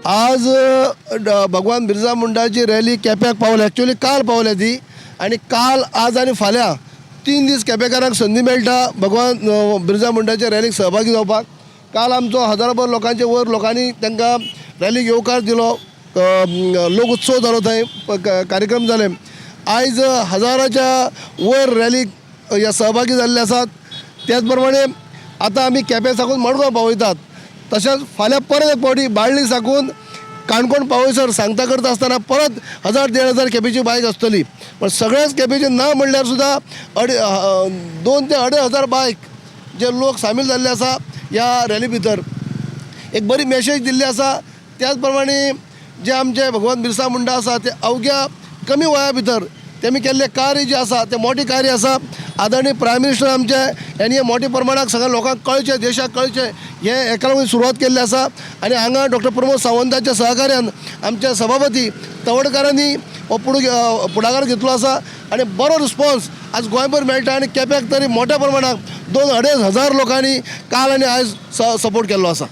आज भगवान बिरसा मुंडाची रॅली केप्याक पावल्या. ॲक्च्युली काल पावल्या ती, आणि काल आज आणि फाल्यां 3 दीस केपेकारांक संदी मेळटा भगवान बिरसा मुंडाच्या रॅलीक सहभागी जावपाक. काल आमचो हजाराभर लोकांचे वयर लोकांनी तांकां रॅलीक येवकार दिलो. लोक उत्सव जालो, थंय कार्यक्रम जाले. आयज हजाराच्या वयर रॅलीक ह्या सहभागी जाल्ले आसात. त्याच प्रमाणे आतां आमी केपें साकून मडगांव पावयतात. तशेंच फाल्यां परत एक फावटी बाळ्ळी साकून काणकोण पावयसर सांगता करता आसतना परत 1000-1500 केपेची बायक आसतली. पण सगळ्याच केपेचे ना म्हणल्यार सुद्दां 2 ते 2,500 बायक जे लोक सामील जाल्ले आसा ह्या रॅली भितर. एक बरी मॅसेज दिल्ली आसा. त्याच प्रमाणे जे आमचे भगवान बिरसा मुंडा आसा ते अवघ्या कमी वया भितर तेमी केल्ले कार्य जे आसा ते मोठे कार्य आसा. आदरणीय प्रायम मिनिस्टर आमचे यांनी हे मोठ्या प्रमाणात सगळ्या लोकांक कळचे, देशाक कळचे, हे एका लागून सुरवात केल्ली आसा. आणि हांगा डॉक्टर प्रमोद सावंतांच्या सहकार्यान आमचे सभापती तवडकारांनी हो पुढाकार घेतलो आसा. आणि बरो रिस्पॉन्स आज गोंयभर मेळटा. आणि केप्याक तरी मोठ्या प्रमाणात 2-2.5 हजार लोकांनी काल आणि आयज सपोर्ट केल्लो आसा.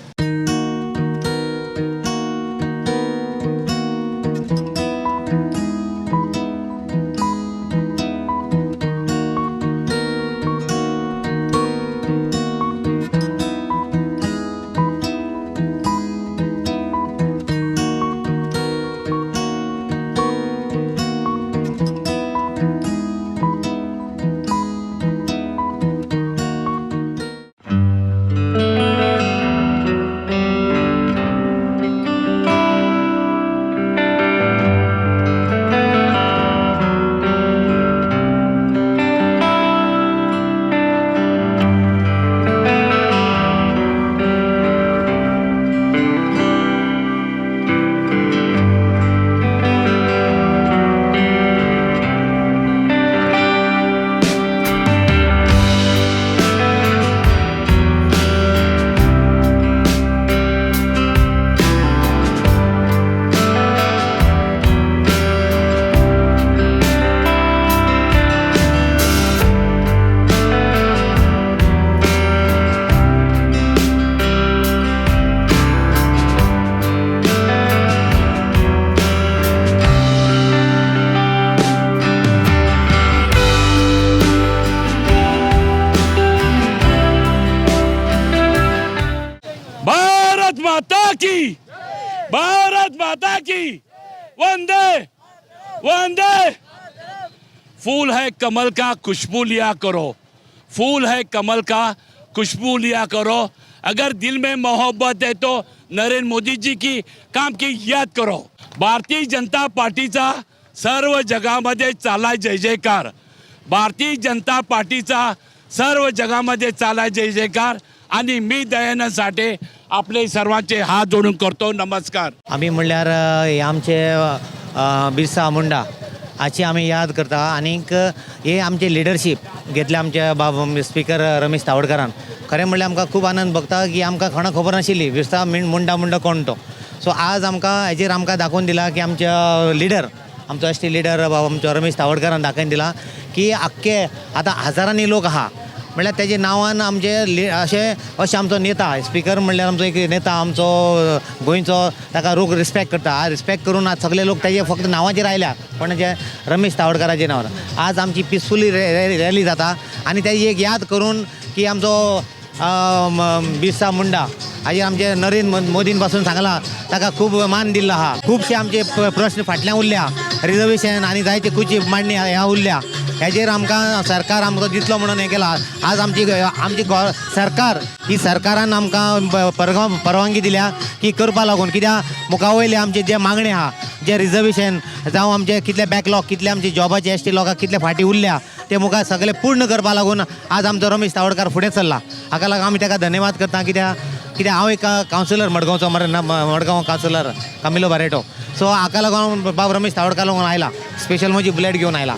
भारत माता की वंदे वंदे। फूल है कमल का खुशबू लिया करो, फूल है कमल का खुशबू लिया करो। अगर दिल में मोहब्बत है तो नरेंद्र मोदी जी की काम की याद करो। भारतीय जनता पार्टीचा सर्व जगामध्ये चालाय जय जयकार, भारतीय जनता पार्टीचा सर्व जगामध्ये चालाय जय जयकार। आणि मी दयानंद साठे आपले सर्वांचे हात जोडून करतो नमस्कार। आम्ही म्हणल्यार हे आमचे बिरसा मुंडा हाची आमी याद करता। आनीक हे आमचे लिडरशीप घेतले आमचे स्पीकर रमेश तावडकरान। खरें म्हणल्यार आमकां खूब आनंद भोगता की आमकां कोणा खबर नाशिल्ली बिरसा मुंडा कोण तो। सो आज आमकां हेजेर आमकां दाखोवन दिला की आमचे लिडर, आमचो एस टी लिडर आमचो रमेश तावडकरान दाखोवन दिला की आख्खे आतां हजारांनी लोक आहा म्हणल्यार तेजे नांवान आमचे अशे आमचो नेता स्पीकर म्हणल्यार आमचो एक नेता आमचो गोंयचो, ताका लोक रिस्पेक्ट करता। रिस्पेक्ट करून आज सगळे लोक तेजे फक्त नांवाचेर आयल्या, कोणाचे रमेश तावडकराचे नांवार। आज आमची पिसफुली रॅली जाता आनी तेजी एक याद करून की आमचो बिरसा मुंडा हाजेर आमचे नरेंद्र मोदीन पासून सांगला, ताका खूब मान दिल्लो आहा। खुबशे आमचे प्रश्न फाटल्यान उरल्या, रिजर्वेशन आनी जायते खुबशी मांडणी ह्या उरल्या, हेजेर आमकां सरकार आमकां दितलो म्हणून हें केला। आज आमची सरकार ही सरकारान आमकां परवानगी दिल्या की करपा लागून, कित्याक मुखा वयले आमचे जे मागणे आहा, जे रिजर्वेशन जावं आमचे कितले बॅकलॉग, कितले आमचे जॉबाचे एस टी लोकांक कितले फाटी उरल्या ते मुखार सगळे पूर्ण करपा लागून आज आमचो रमेश तावडकार फुडें चल्ला। हाका लागून आमी ताका धन्यवाद करता। कित्याक हांव एक कावन्सिलर मडगांवचो, मडगांव कावन्सिलर कामिलो बारेटो। सो हाका लागून बाब रमेश तावडकार लागून आयला, स्पेशल म्हजी बुलेट घेवन आयला।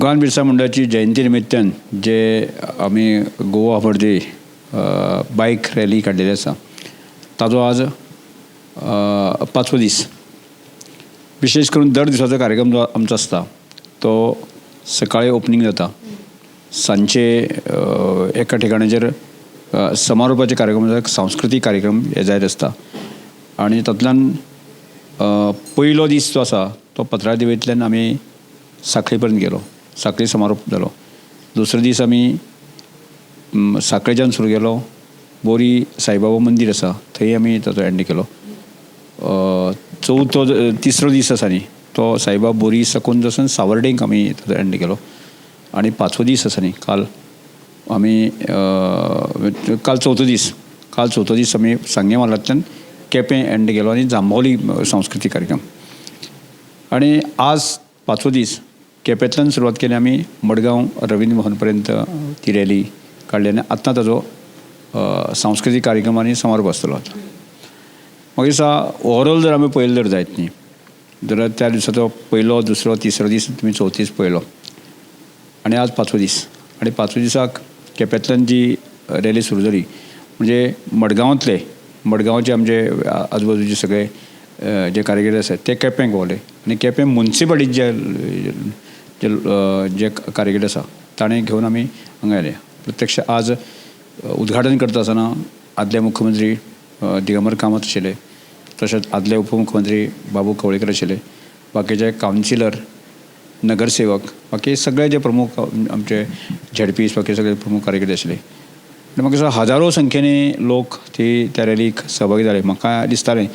भगवान बिरसा मुंडाची जयंती निमित्तान जे आमी गोवा फॉर बायक रॅली काडलेली आसा ताजो आज 5वो दीस. विशेष करून दर दिसाचो कार्यक्रम जो आमचो आसता तो सकाळीं ओपनिंग जाता, सांजचे एका ठिकाणाचेर समारोपाचे कार्यक्रम जाता, सांस्कृतीक कार्यक्रम हे जायत आसता. आनी तातूंतल्यान पयलो दीस जो आसा तो पत्राळ देवळींतल्यान आमी सांखळे पर्यंत गेलो, सांखळे समारोप जालो. दुसरो दीस आमी सांखळेच्यान सुरू केलो, बोरी साईबाबा मंदिर आसा थंय आमी ताचो एंड केलो. तिसरो दीस आसा न्ही तो साईबाबा बोरी साकून वचून सावर्डेंक आमी ताचो एंड केलो. आनी 5वो दीस आसा न्ही काल चवथो दीस आमी सांगे मालांतल्यान केपें एंड केलो आनी जांबावली सांस्कृतीक कार्यक्रम. आनी आज 5वो दीस केपेंतल्यान सुरवात केली आमी मडगांव रवींद्र भवन पर्यंत ती रॅली काडली आनी आतां ताजो सांस्कृतीक कार्यक्रम आनी समारोप आसतलो. म्हाका दिसता ओवरऑल जर आमी पळयलें जर जायत न्ही जाल्यार त्या दिसाचो पयलो, दुसरो, तिसरो दीस तुमी चवथो दीस पळयलो आनी आज 5वो दीस. आनी 5व्या दिसाक केपेंतल्यान जी रॅली सुरू जाली म्हणजे मडगांवचे आमचे आजूबाजूचे सगळे जे कार्यकर्ते आसात ते केपेंक पावले आनी केपें मुन्सिपालिटी जे कार्यकर्ते आसा ताणें घेवन आमी हांगा येले. प्रत्यक्ष आज उद्घाटन करता आसतना आदले मुख्यमंत्री दिगंबर कामत आशिल्ले, तशेंच आदले उपमुख्यमंत्री बाबू कवळेकर आशिल्ले, बाकीचे कावन्सिलर, नगरसेवक, बाकी सगळे जे प्रमुख आमचे झेडपीस बाकी सगळे प्रमुख कार्यकर्ते आशिल्ले. आनी म्हाका दिसता हजारो संख्येनी लोक त्या रॅलीक सहभागी जाले. म्हाका दिसतालें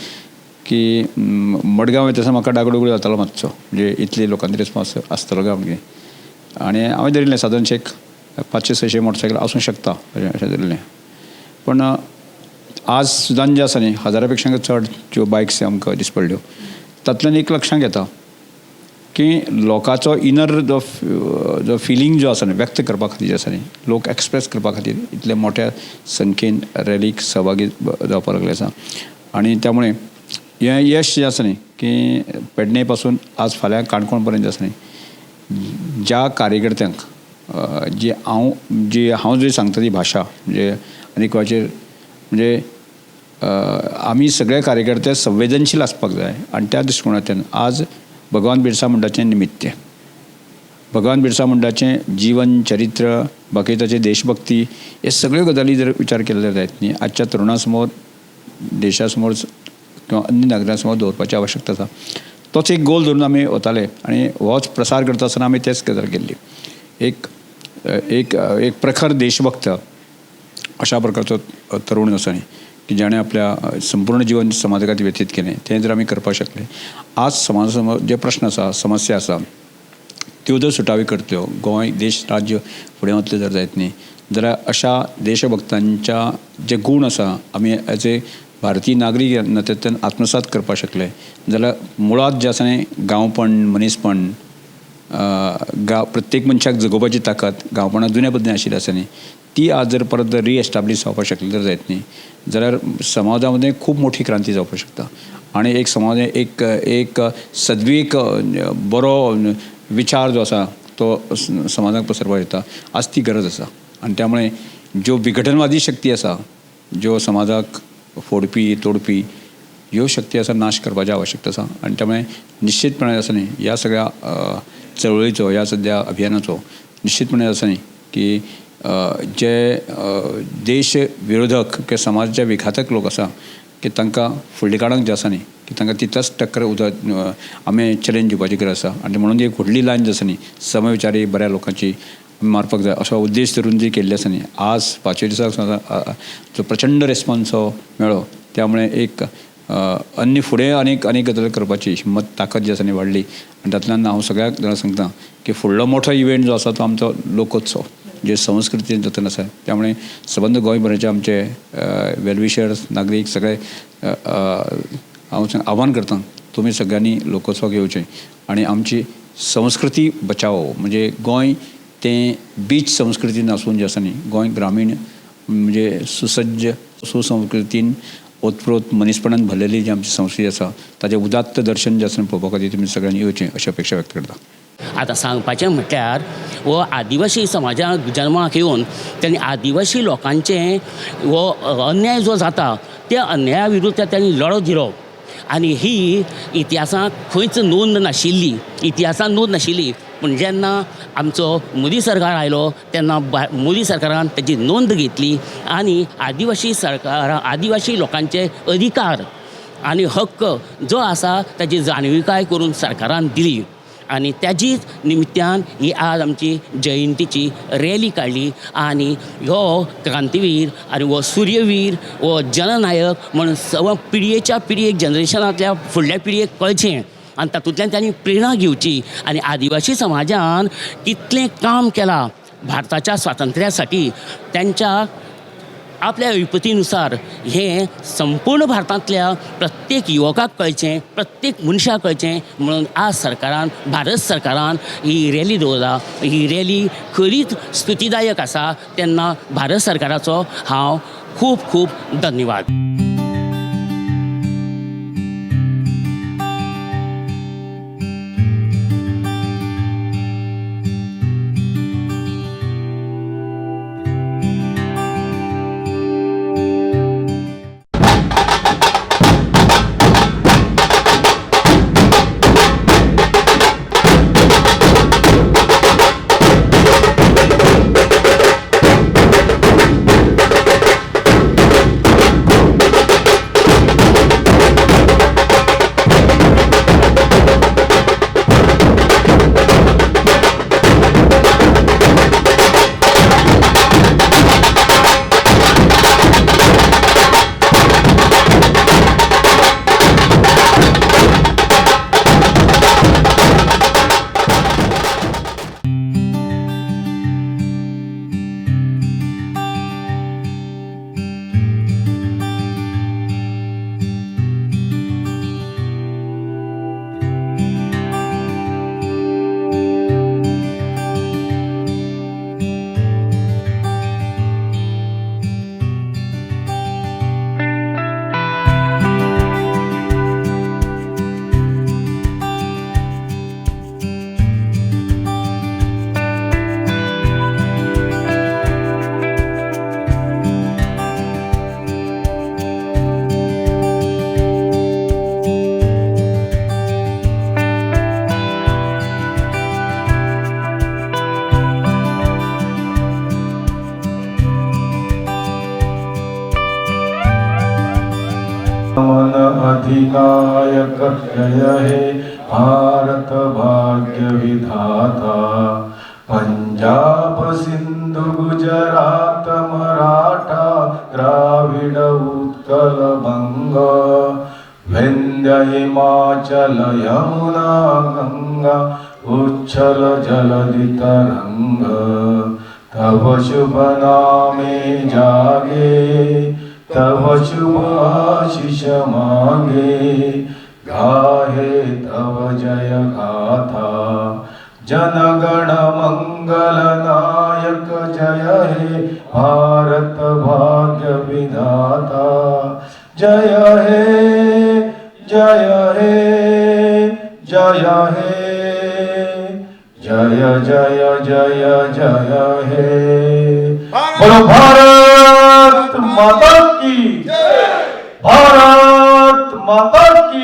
की मडगांव येता म्हाका डागडुगूळ जातालो मातसो, म्हणजे इतले लोकांचो रिस्पॉन्स आसतलो काय म्हणजे. आनी हांवें धरिल्लें सादारणशे 500-600 मोटरसायकल आसूंक शकता अशें धरिल्लें. पण आज सुद्दां जे आसा न्ही हजारा पेक्षा चड ज्यो बायक्स आमकां दिस पडल्यो तातूंतल्यान एक लक्षांत येता की लोकांचो इनर जो फिलींग जो आसा न्ही व्यक्त करपा खातीर जे आसा न्ही लोक एक्सप्रेस करपा खातीर इतले मोठ्या संख्येन रॅलीक सहभागी जावपाक लागले आसा. आनी त्यामुळे हें यश जें आसा न्ही की पेडणे पासून आज फाल्यां काणकोण पर्यंत जे आसा न्ही ज्या कार्यकर्त्यांक हांव जी सांगता ती भाशा म्हणजे आनी कोणाचेर म्हणजे आमी सगळे कार्यकर्ते संवेदनशील आसपाक जाय. आनी त्या दृश्टिकोनांतल्यान आज भगवान बिरसा मुंडाचें निमित्य, भगवान बिरसा मुंडाचें जीवन चरित्र, बाकी ताची देशभक्ती हे सगळ्यो गजाली जर विचार केले जायत न्ही आजच्या तरुणां समोर, देशा समोर किंवा अन्य नागरिकां समोर दवरपाची आवश्यकता आसा. तोच एक गोल धरून आमी वताले आनी होच प्रसार करता आसतना आमी तेच गजाल केल्ली. एक प्रखर देशभक्त अशा प्रकारचो तरूण आसा न्ही की जाणें आपल्या संपूर्ण जीवन समाजा खातीर व्यतीत केलें तें जर आमी करपाक शकले. आज समाजा समोर जे प्रश्न आसा, समस्या आसा त्यो जर सुटावी करतल्यो, गोंय देश राज्य फुडें वतलें जर जायत न्ही जाल्यार अशा देशभक्तांच्या जे गूण आसा आमी एज ए भारतीय नागरीक नात्यांतल्यान आत्मसात करपाक शकले जाल्यार मुळात जे आसा न्ही गांवपण, मनीसपण, प्रत्येक मनशाक जगोवपाची ताकद गांवपणां जुन्या पद्दतीन आशिल्ली आसा न्ही ती आज जर परत रिएस्टाब्लीश जावपाक शकली जर जायत न्ही जाल्यार समाजा खूब मोठी क्रांती जावपाक शकता. आनी एक समाज एक सद्वीक बरो विचार जो आसा तो समाजाक पसरपाक येता आज ती गरज आसा. आनी त्यामुळे ज्यो विघटनवादी शक्ती आसा, ज्यो समाजाक फोडपी तोडपी ह्यो शक्ती आसा नाश करपाची आवश्यकता आसा. आनी त्यामुळे निश्चितपणे आसा न्ही ह्या सगळ्या चळवळीचो, ह्या सद्या अभियानाचो निश्चितपणे आसा न्ही की जे देश विरोधक किंवा समाजाचे विघातक लोक आसा की तांकां फुडल्या काळाक जे आसा न्ही की तांकां तितल्याच टक्कर आमी चॅलेंज दिवपाची गरज आसा. आनी म्हणून एक व्हडली लायन जी आसा न्ही समविचारी बऱ्या लोकांची मारपाक जाय असो उद्देश धरून जी केल्ली आसा न्ही आज 5व्या दिसाक जो प्रचंड रेस्पॉन्स मेळ्ळो त्यामुळे एक अन्य फुडें अनेक गजाली करपाची हिम्मत ताकद जी आसा न्ही वाडली. आनी तातूंतल्यान हांव सगळ्याक जाणां सांगता की फुडलो मोठो इव्हेंट जो आसा तो आमचो लोकोत्सव जे संस्कृतीन जतन आसा. त्यामुळे सबंद गोंयभराचे आमचे वेलविशर्स नागरीक सगळे हांव आव्हान करता तुमी सगळ्यांनी लोकोत्सवाक येवचें आनी आमची संस्कृती बचाव म्हणजे गोंय तें बीच संस्कृतीन आसून जें आसा न्ही गोंय ग्रामीण म्हणजे सुसज्ज सुसंस्कृतीन ओतप्रोत मनीसपणान भरलेली जी आमची संस्कृती आसा ताचें उदात्त दर्शन जें आसा पळोवपा खातीर तुमी सगळ्यांनी येवचें अशी अपेक्षा व्यक्त करता. आतां सांगपाचें म्हटल्यार हो आदिवासी समाजाक जल्माक येवन त्यांनी आदिवासी लोकांचे हो अन्याय जो जाता त्या अन्याया विरुद्ध त्यांनी लढो दिलो आनी ही इतिहासांत खंयच नोंद नाशिल्ली, इतिहासांत नोंद नाशिल्ली. पूण जेन्ना आमचो मोदी सरकार आयलो तेन्ना मोदी सरकारान तेची नोंद घेतली आनी आदिवासी लोकांचे अधिकार आनी हक्क जो आसा ताची जाणविकाय करून सरकारान दिली. आनी त्याचीच निमित्यान ही आज आमची जयंतीची रॅली काडली आनी हो क्रांतीवीर आनी हो सूर्यवीर हो जननायक म्हणून पिळयेच्या पिळयेक जनरेशनांतल्या फुडल्या पिळयेक कळचें आनी तातूंतल्यान त्यांनी प्रेरणा घेवची. आनी आदिवासी समाजान कितलें काम केलां भारताच्या स्वातंत्र्यासाठी त्यांच्या आपल्या विपत्तीनुसार हे संपूर्ण भारतांतल्या प्रत्येक युवकाक कळचें, प्रत्येक मनशाक कळचें म्हणून आज सरकारान भारत सरकारान ही रॅली दवरला. ही रॅली खरीच स्तुतीदायक आसा. तेन्ना भारत सरकाराचो हांव खूब खूब धन्यवाद. मन अधिनायक जय हे भारत भाग्य विधाता. पंजाब सिंधु गुजरात मराठा द्राविड उत्कल बंग. विंध्य हिमाचल यमुना गंगा उच्छल जलधि तरंग. तव शुभ नामे जागे तव शुभ आशीष मांगे. गाहे तव जय गाथा जनगण मंगल नायक जय हे भारत भाग्य विधाता. जय हे जय हे जय हे जय जय जय जय हे. बोलो भारत माता की भारत माता की.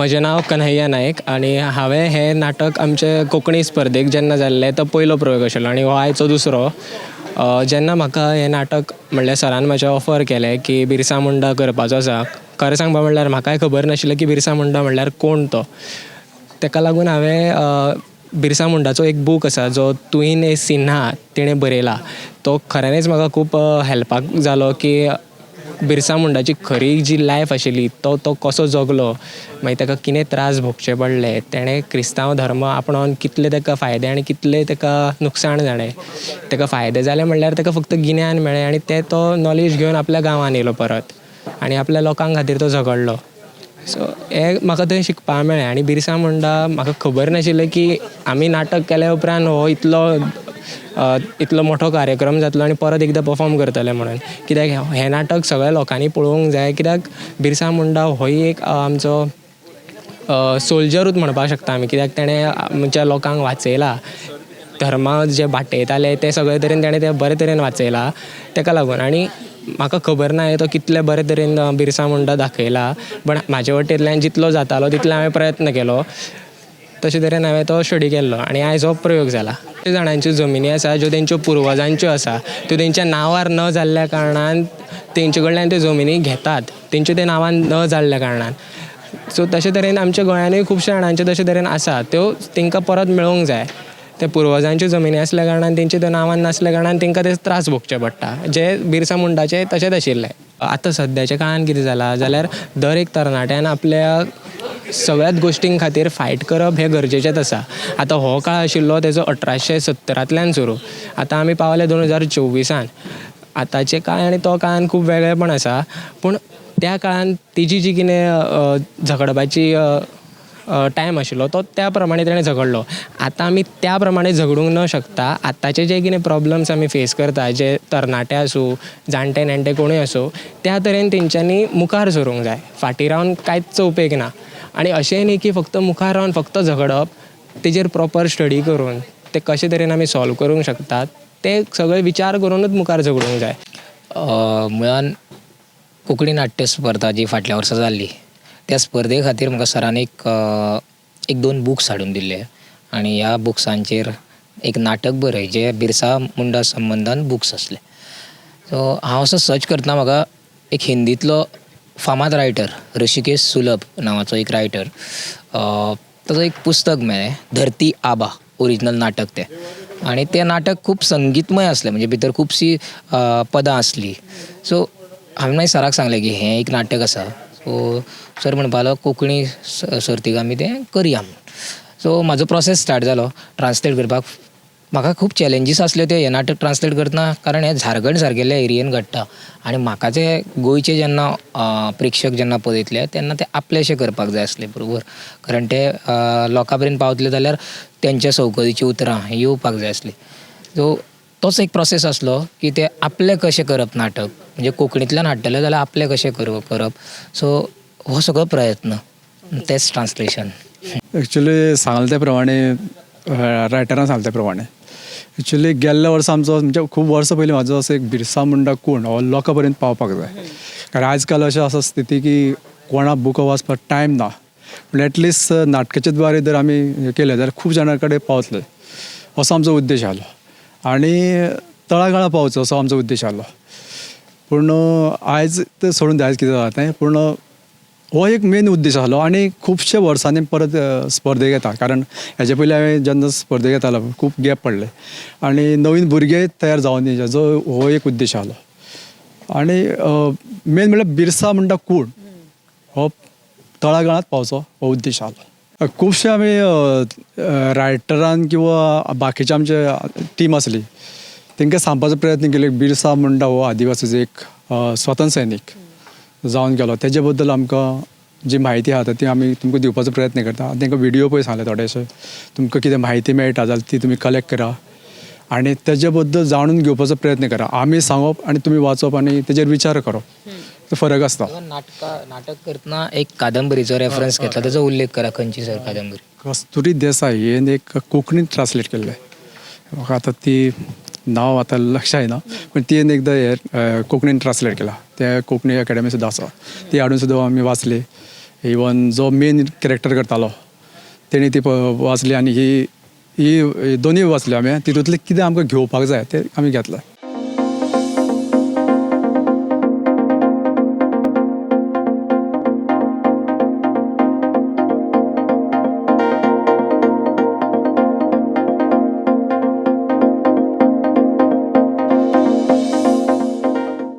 म्हजें नांव कन्हैया नायक आनी हांवें हें नाटक आमचे कोंकणी स्पर्धेक जेन्ना जाल्लें तो पयलो प्रयोग आशिल्लो आनी हो आयचो दुसरो. जेन्ना म्हाका हें नाटक म्हणल्यार सरान म्हाजें ऑफर केलें की बिरसा मुंडा करपाचो आसा, खरें सांगपा म्हणल्यार म्हाकाय खबर नाशिल्लें की बिरसा मुंडा म्हणल्यार कोण तो. तेका लागून हांवें बिरसा मुंडाचो एक बूक आसा जो तुहीन ए सिन्हा तिणें बरयला, तो खऱ्यांनीच म्हाका खूब हेल्पाक जालो की बिरसा मुंडाची खरी जी लायफ आशिल्ली तो कसो जगलो, मागीर ताका कितें त्रास भोगचे पडले, तेणें क्रिस्तांव धर्म आपणावन कितले ताका फायदे आनी कितले ताका नुकसाण जालें. ताका फायदे जाले म्हणल्यार ताका फक्त गिन्यान मेळ्ळें आनी ते तो नॉलेज घेवन आपल्या गांवांत येयलो परत आनी आपल्या लोकां खातीर तो झगडलो. सो हें म्हाका थंय शिकपाक मेळ्ळें. आनी बिरसा मुंडा म्हाका खबर नाशिल्लें की आमी नाटक केल्या उपरांत हो इतलो मोठो कार्यक्रम जातलो आनी परत एकदां परफॉर्म करतले म्हणून. कित्याक हें नाटक सगळ्या लोकांनी पळोवंक जाय, कित्याक बिरसा मुंडा होय एक आमचो सोल्जरूच म्हणपाक शकता आमी, कित्याक तेणें आमच्या लोकांक वाचयला. धर्म जे बाटयताले ते सगळे तरेन तेणें ते बरे तरेन वाचयला. तेका लागून आनी म्हाका खबर ना तो कितले बरे तरेन बिरसा मुंडा दाखयला, पण म्हाजे वटेंतल्यान जितलो जातालो तितले हांवें प्रयत्न केलो. तशे तरेन हांवें तो स्टडी केल्लो आनी आयज हो प्रयोग जाला. ते जाणांच्यो जमिनी आसा ज्यो तेंच्यो पुर्वजांच्यो आसा, त्यो तेंच्या नांवार न जाल्ल्या कारणान तेंचे कडल्यान त्यो जमिनी घेतात, तेंच्यो ते नांवान न जाल्ल्या कारणान. सो तशे तरेन आमच्या गोंयानूय खुबशे जाणांचे तशे तरेन आसा, त्यो तेंकां परत मेळोवंक जाय. ते पुर्वजांच्यो जमिनी आसल्या कारणान तेंचे त्यो नांवान नासल्या कारणान तेंकां ते त्रास भोगचे पडटा, जे बिरसा मुंडाचे तशेंच आशिल्ले. आतां सद्याच्या काळान कितें जालां जाल्यार दर एक तरणाट्यान आपल्या सगळ्याच गोश्टीं खातीर फायट करप हें गरजेचेंच आसा. आतां हो काळ आशिल्लो तेजो 1870 सुरू, आतां आमी पावले 2024. आतांचे काळ आनी तो काळान खूब वेगळेपण आसा, पूण त्या काळान तिजी जी कितें झगडपाची टायम आशिल्लो तो त्या प्रमाणे तेणें झगडलो. आतां आमी त्या प्रमाणे झगडूंक न शकता. आतांचे जे कितें प्रॉब्लम्स आमी फेस करता, जे तरणाटे आसूं जाणटे नेणटे कोणूय आसूं, त्या तरेन तेंच्यांनी मुखार सरूंक जाय. फाटीं रावन कांयच उपेग ना. आनी अशेंय न्ही की फक्त मुखार रावन फक्त झगडप, तेजेर प्रॉपर स्टडी करून ते कशे तरेन आमी सॉल्व करूंक शकतात ते सगळे विचार करूनच मुखार झगडूंक जाय. मुळान कोंकणी नाट्य स्पर्धा जी फाटल्या वर्सा जाल्ली, त्या स्पर्धे खातीर म्हाका सरान एक दोन बुक्स हाडून दिल्ले आनी ह्या बुक्सांचेर एक नाटक बरय जे बिरसा मुंडा संबंदान बुक्स आसले. सो हांव असो सर्च करतना म्हाका एक हिंदींतलो फामाद रायटर ऋषिकेश सुलभ नांवाचो एक रायटर, ताचो एक पुस्तक मेळ्ळें, धरती आबा, ओरिजिनल नाटक तें. आनी तें नाटक खूब संगीतमय आसलें, म्हणजे भितर खुबशीं पदां आसलीं. सो हांवें मागीर सराक सांगलें की हें एक नाटक आसा. सो सर म्हणपा लागलो कोंकणी सर्तीक आमी तें करया म्हणून. सो म्हाजो प्रोसेस स्टार्ट जालो ट्रान्सलेट करपाक. म्हाका खूब चॅलेंजीस आसल्यो ते हें नाटक ट्रान्सलेट करतना, कारण हें झारखंड सारकेल्ल्या एरियेन घडटा आनी म्हाका ते गोंयचे जेन्ना प्रेक्षक जेन्ना पळयतले तेन्ना ते आपलेशें करपाक जाय आसले, बरोबर. कारण ते लोकां पर्यंत पावतले जाल्यार तेंच्या सवकतीची उतरां येवपाक जाय आसली. सो तोच एक प्रोसेस आसलो की ते आपले कशें करप नाटक, म्हणजे कोंकणींतल्यान हाडटले जाल्यार आपले कशें करप. सो हो सगळो प्रयत्न, तेच ट्रान्सलेशन. एक्चुली सांगले त्या प्रमाणे रायटरान सांगले त्या प्रमाणे एक्चुली गेल्ल्या वर्सा आमचो म्हणजे खूब वर्सां पयलीं म्हाजो असो एक बिरसा मुंडा कोण हो लोकां पर्यंत पावपाक जाय. कारण आजकाल अशें आसा स्थिती की कोणाक बुकां वाचपाक टायम ना, पूण एटलिस्ट नाटकाचे द्वारे जर आमी हें केलें जाल्यार खूब जाणां कडेन पावतले असो आमचो उद्देश आसलो आनी तळागाळा पावचो असो आमचो उद्देश आसलो. पूण आयज ते सोडून आयज कितें जाता तें, पूण हो एक मेन उद्देश आसलो. आनी खुबशे वर्सांनी परत स्पर्धेक येता, कारण हेजे पयलीं हांवें जेन्ना स्पर्धेक येतालो खूब गॅप पडले आनी नवीन भुरगे तयार जावन हेजो हो एक उद्देश आसलो. आनी मेन म्हणल्यार बिरसा मुंडा कोण हो तळागाळांत पावचो हो उद्देश आसलो. खुबशे आमी रायटरान किंवा बाकीचे आमचे टीम आसली तांकां सांगपाचो प्रयत्न केलो बिरसा मुंडा हो आदिवासीचो एक स्वतंत्र सैनीक जावन गेलो. तेजे बद्दल आमकां जी म्हायती आसा ती आमी तुमकां दिवपाचो प्रयत्न करता. तांकां व्हिडियो पळय सांगले थोडेशे, तुमकां कितें म्हायती मेळटा जाल्यार ती तुमी कलेक्ट करा आनी तेजे बद्दल जाणून घेवपाचो प्रयत्न करा. आमी सांगप आनी तुमी वाचप आनी तेजेर विचार करप, तो फरक आसता. नाटक करतना एक कादंबरीचो रेफरन्स घेतला, तेजो उल्लेख करा. खंयची सर कादंबरी? कस्तुरी देसाई हें एक कोंकणींत ट्रान्सलेट केल्लें. म्हाका आतां ती नांव आतां लक्षांत येना, पूण ती एकदां हे कोंकणीन ट्रान्सलेट केला. ते कोंकणी अकॅडमी सुद्दां आसा, ती हाडून सुद्दां आमी वाचली. इवन जो मेन कॅरेक्टर करतालो तेणी ती वाचली आनी ही दोनूय वाचली आमी तितूंतले कितें आमकां घेवपाक जाय तें आमी घेतलां.